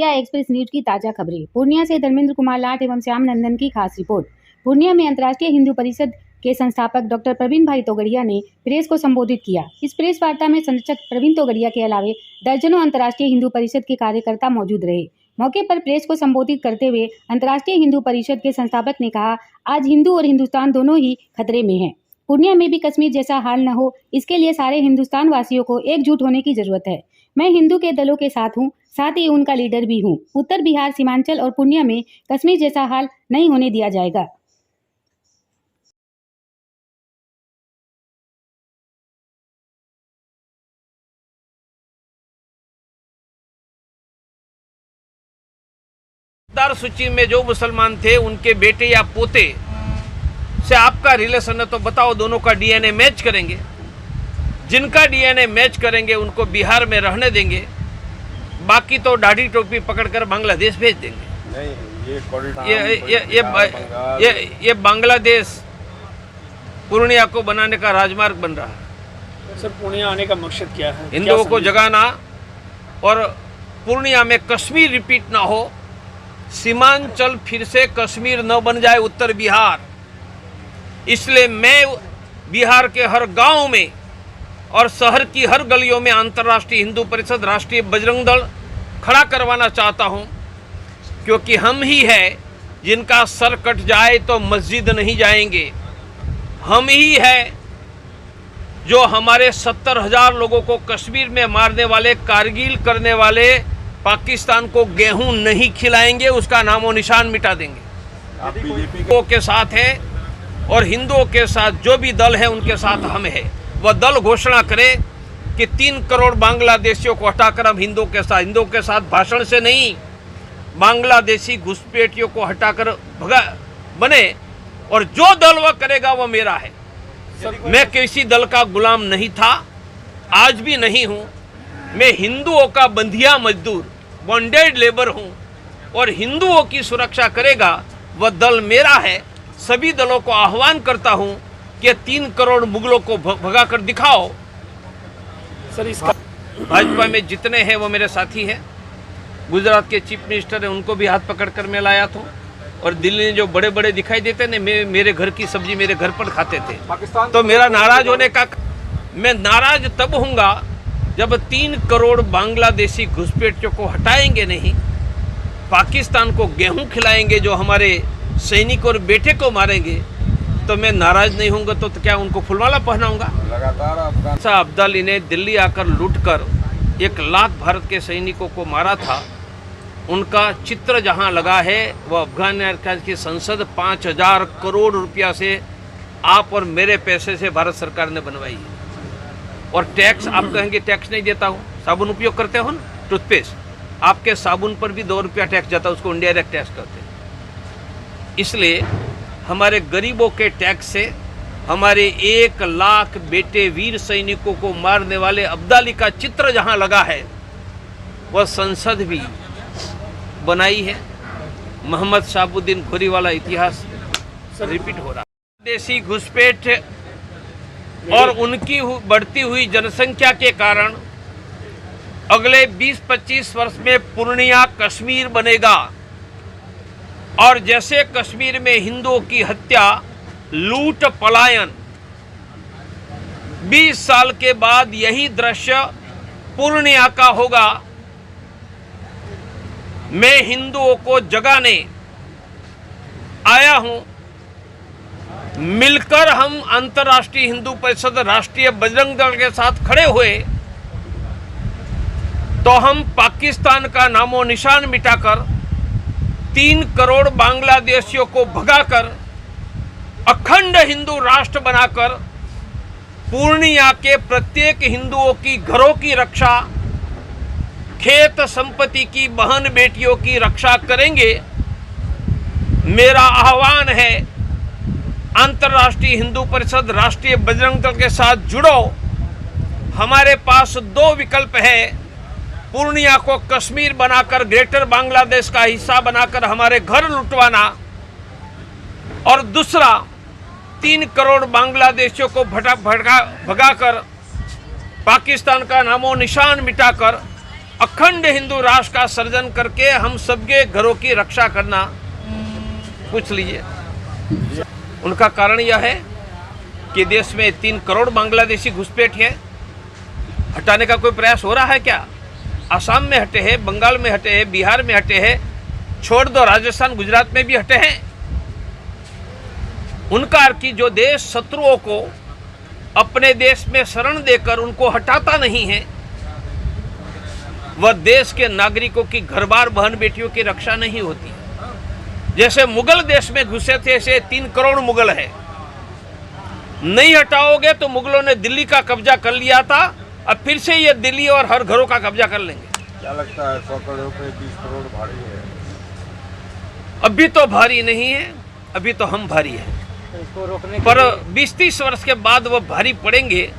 India express news की ताजा खबरें। पूर्णिया से धर्मेंद्र कुमार लाट एवं श्याम नंदन की खास रिपोर्ट। पूर्णिया में अंतर्राष्ट्रीय हिंदू परिषद के संस्थापक डॉक्टर प्रवीण भाई तोगड़िया ने प्रेस को संबोधित किया। इस प्रेस वार्ता में संरक्षक प्रवीण तोगड़िया के अलावे दर्जनों अंतर्राष्ट्रीय हिंदू परिषद के कार्यकर्ता मौजूद रहे। मौके पर प्रेस को संबोधित करते हुए अंतर्राष्ट्रीय हिंदू परिषद के संस्थापक ने कहा, आज हिंदू और हिंदुस्तान दोनों ही खतरे में है। पूर्णिया में भी कश्मीर जैसा हाल न हो, इसके लिए सारे हिंदुस्तान वासियों को एकजुट होने की जरूरत है। मैं हिंदू के दलों के साथ हूँ, साथ ही उनका लीडर भी हूँ। उत्तर बिहार, सीमांचल और पूर्णिया में कश्मीर जैसा हाल नहीं होने दिया जाएगा। मतदार सूची में जो मुसलमान थे उनके बेटे या पोते से आपका रिलेशन है तो बताओ, दोनों का डीएनए मैच करेंगे। जिनका डीएनए मैच करेंगे उनको बिहार में रहने देंगे, बाकी तो दाढ़ी टोपी पकड़कर बांग्लादेश भेज देंगे। ये बांग्लादेश पूर्णिया को बनाने का राजमार्ग बन रहा है। सर, पूर्णिया आने का मकसद क्या है? हिंदुओं को जगाना और पूर्णिया में कश्मीर रिपीट ना हो, सीमांचल फिर से कश्मीर न बन जाए उत्तर बिहार। इसलिए मैं बिहार के हर गांव में और शहर की हर गलियों में अंतर्राष्ट्रीय हिंदू परिषद, राष्ट्रीय बजरंग दल खड़ा करवाना चाहता हूं, क्योंकि हम ही है जिनका सर कट जाए तो मस्जिद नहीं जाएंगे। हम ही है जो हमारे 70,000 लोगों को कश्मीर में मारने वाले, कारगिल करने वाले पाकिस्तान को गेहूं नहीं खिलाएंगे, उसका नामो निशान मिटा देंगे। आप बीजेपी के साथ है और हिंदुओं के साथ जो भी दल है उनके साथ हम है। वह दल घोषणा करे कि 3 करोड़ बांग्लादेशियों को हटाकर हम हिंदुओं के साथ भाषण से नहीं, बांग्लादेशी घुसपैठियों को हटाकर भगा बने, और जो दल वह करेगा वह मेरा है। मैं किसी दल का गुलाम नहीं था, आज भी नहीं हूं। मैं हिंदुओं का बंधिया मजदूर, बॉन्डेड लेबर हूं, और हिंदुओं की सुरक्षा करेगा वह दल मेरा है। सभी दलों को आह्वान करता हूं कि 3 करोड़ मुगलों को भगा कर दिखाओ। सर, इसका भाजपा में जितने हैं वो मेरे साथी हैं। गुजरात के चीफ मिनिस्टर हैं, उनको भी हाथ पकड़कर मैं लाया था। और दिल्ली में जो बड़े बड़े दिखाई देते ने, मेरे घर की सब्जी मेरे घर पर खाते थे। तो मेरा नाराज होने का, मैं नाराज तब हूँगा जब 3 करोड़ बांग्लादेशी घुसपैठियों को हटाएंगे नहीं, पाकिस्तान को गेहूं खिलाएंगे, जो हमारे सैनिक और बेटे को मारेंगे, तो मैं नाराज नहीं होऊंगा। तो क्या उनको फुलमाला पहनाऊंगा? लगातार अब्दाली ने दिल्ली आकर लूटकर 1 लाख भारत के सैनिकों को मारा था। उनका चित्र जहां लगा है वह अफगानिस्तान की संसद 5,000 करोड़ रुपया से आप और मेरे पैसे से भारत सरकार ने बनवाई है। और टैक्स, आप कहेंगे टैक्स नहीं देता हूँ, साबुन उपयोग करते हो ना, टूथपेस्ट, आपके साबुन पर भी 2 रुपया टैक्स जाता है, उसको इनडायरेक्ट टैक्स करते हैं। इसलिए हमारे गरीबों के टैक्स से हमारे 1 लाख बेटे वीर सैनिकों को मारने वाले अब्दाली का चित्र जहां लगा है, वह संसद भी बनाई है। मोहम्मद शहाबुद्दीन घोरी वाला इतिहास रिपीट हो रहा है। देशी घुसपैठ और उनकी बढ़ती हुई जनसंख्या के कारण अगले 20-25 वर्ष में पूर्णिया कश्मीर बनेगा। और जैसे कश्मीर में हिंदुओं की हत्या, लूट, पलायन, 20 साल के बाद यही दृश्य पूर्णिया का होगा। मैं हिंदुओं को जगाने आया हूं। मिलकर हम अंतर्राष्ट्रीय हिंदू परिषद, राष्ट्रीय बजरंग दल के साथ खड़े हुए तो हम पाकिस्तान का नामो निशान मिटाकर 3 करोड़ बांग्लादेशियों को भगाकर अखंड हिंदू राष्ट्र बनाकर पूर्णिया के प्रत्येक हिंदुओं की घरों की रक्षा, खेत संपत्ति की, बहन बेटियों की रक्षा करेंगे। मेरा आह्वान है, अंतर्राष्ट्रीय हिंदू परिषद, राष्ट्रीय बजरंग दल के साथ जुड़ो। हमारे पास 2 विकल्प है, पूर्णिया को कश्मीर बनाकर, ग्रेटर बांग्लादेश का हिस्सा बनाकर हमारे घर लुटवाना, और दूसरा 3 करोड़ बांग्लादेशियों को भगाकर पाकिस्तान का नामो निशान मिटाकर अखंड हिंदू राष्ट्र का सर्जन करके हम सबके घरों की रक्षा करना। पूछ लीजिए। उनका कारण यह है कि देश में 3 करोड़ बांग्लादेशी घुसपैठ हैं। हटाने का कोई प्रयास हो रहा है क्या? असम में हटे हैं, बंगाल में हटे हैं, बिहार में हटे हैं, छोड़ दो राजस्थान गुजरात में भी हटे हैं। उनका कि जो देश शत्रुओं को अपने देश में शरण देकर उनको हटाता नहीं है, वह देश के नागरिकों की घर बार बहन बेटियों की रक्षा नहीं होती है। जैसे मुगल देश में घुसे थे, ऐसे 3 करोड़ मुगल है। नहीं हटाओगे तो मुगलों ने दिल्ली का कब्जा कर लिया था, अब फिर से ये दिल्ली और हर घरों का कब्जा कर लेंगे। क्या लगता है 100 करोड़ पे 20 करोड़ भारी है? अभी तो भारी नहीं है, अभी तो हम भारी है, इसको रोकने पर 20-30 वर्ष के बाद वो भारी पड़ेंगे,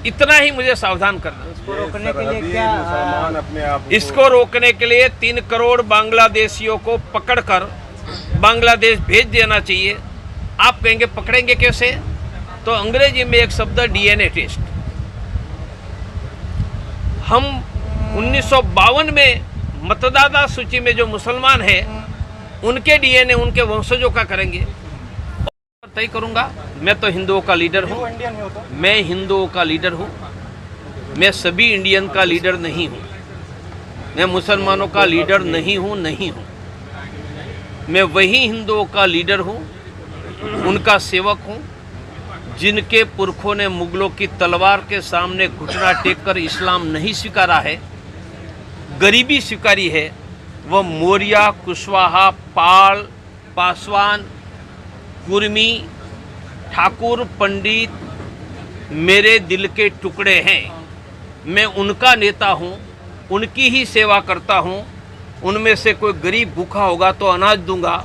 इतना ही मुझे सावधान करना। इसको रोकने के लिए क्या मुसलमान अपने आप को- इसको रोकने के लिए 3 करोड़ बांग्लादेशियों को पकड़कर बांग्लादेश भेज देना चाहिए। आप कहेंगे पकड़ेंगे कैसे? तो अंग्रेजी में एक शब्द डीएनए टेस्ट। हम 1952 में मतदाता सूची में जो मुसलमान है उनके डीएनए उनके वंशजों का करेंगे, तय करूंगा। मैं तो हिंदुओं का लीडर हूं, मैं हिंदुओं का लीडर हूं, मैं सभी इंडियन का लीडर नहीं हूं, मैं मुसलमानों का लीडर नहीं हूं। मैं वही हिंदुओं का लीडर हूं, उनका सेवक हूं, जिनके पुरखों ने मुगलों की तलवार के सामने घुटना टेककर इस्लाम नहीं स्वीकारा है, गरीबी स्वीकारी है। वह मौर्य, कुशवाहा, पाल, पासवान, कुर्मी, ठाकुर, पंडित मेरे दिल के टुकड़े हैं। मैं उनका नेता हूं, उनकी ही सेवा करता हूं। उनमें से कोई गरीब भूखा होगा तो अनाज दूंगा,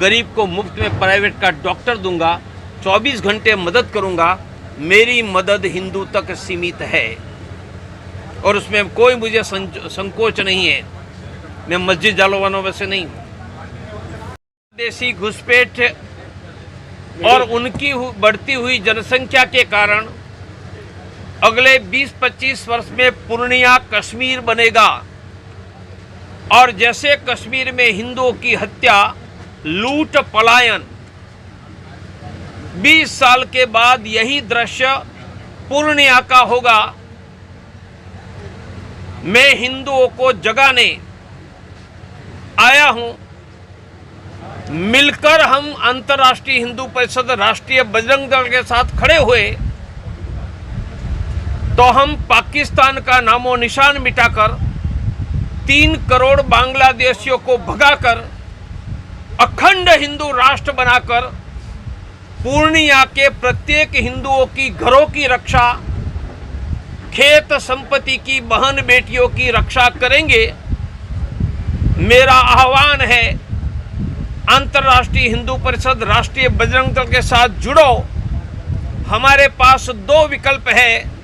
गरीब को मुफ्त में प्राइवेट का डॉक्टर दूंगा, 24 घंटे मदद करूंगा। मेरी मदद हिंदू तक सीमित है और उसमें कोई मुझे संकोच नहीं है। मैं मस्जिद जाने वालों में से नहीं हूं। देशी घुसपैठ और उनकी बढ़ती हुई जनसंख्या के कारण अगले 20-25 वर्ष में पूर्णिया कश्मीर बनेगा और जैसे कश्मीर में हिंदुओं की हत्या, लूट, पलायन, 20 साल के बाद यही दृश्य पूर्णिया का होगा। मैं हिंदुओं को जगाने आया हूं। मिलकर हम अंतर्राष्ट्रीय हिंदू परिषद, राष्ट्रीय बजरंग दल के साथ खड़े हुए तो हम पाकिस्तान का नामो निशान मिटाकर 3 करोड़ बांग्लादेशियों को भगाकर अखंड हिंदू राष्ट्र बनाकर पूर्णिया के प्रत्येक हिंदुओं की घरों की रक्षा, खेत संपत्ति की बहन बेटियों की रक्षा करेंगे। मेरा आह्वान है, अंतर्राष्ट्रीय हिंदू परिषद, राष्ट्रीय बजरंग दल के साथ जुड़ो। हमारे पास 2 विकल्प है,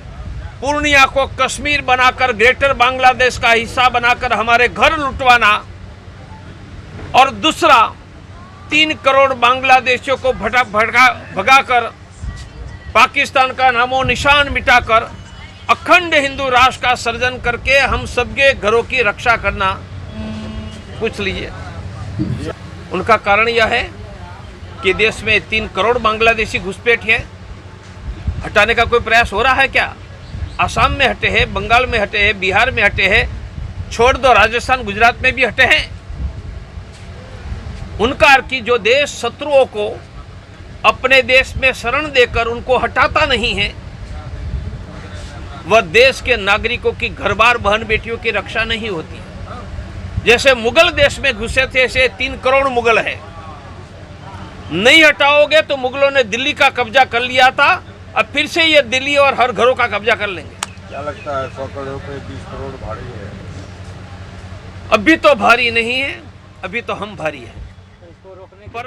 पूर्णिया को कश्मीर बनाकर ग्रेटर बांग्लादेश का हिस्सा बनाकर हमारे घर लुटवाना, और दूसरा 3 करोड़ बांग्लादेशियों को भगाकर पाकिस्तान का नामो निशान मिटाकर अखंड हिंदू राष्ट्र का सर्जन करके हम सबके घरों की रक्षा करना। पूछ लीजिए। उनका कारण यह है कि देश में 3 करोड़ बांग्लादेशी घुसपैठ हैं। हटाने का कोई प्रयास हो रहा है क्या? असम में हटे हैं, बंगाल में हटे हैं, बिहार में हटे हैं, छोड़ दो राजस्थान गुजरात में भी हटे हैं। उनका कि जो देश शत्रुओं को अपने देश में शरण देकर उनको हटाता नहीं है, वह देश के नागरिकों की घर बार बहन बेटियों की रक्षा नहीं होती। जैसे मुगल देश में घुसे थे, ऐसे 3 करोड़ मुगल है। नहीं हटाओगे तो मुगलों ने दिल्ली का कब्जा कर लिया था, अब फिर से ये दिल्ली और हर घरों का कब्जा कर लेंगे। क्या लगता है 100 करोड़ पे 20 करोड़ भारी है? अभी तो भारी नहीं है, अभी तो हम भारी है, इसको रोकने पर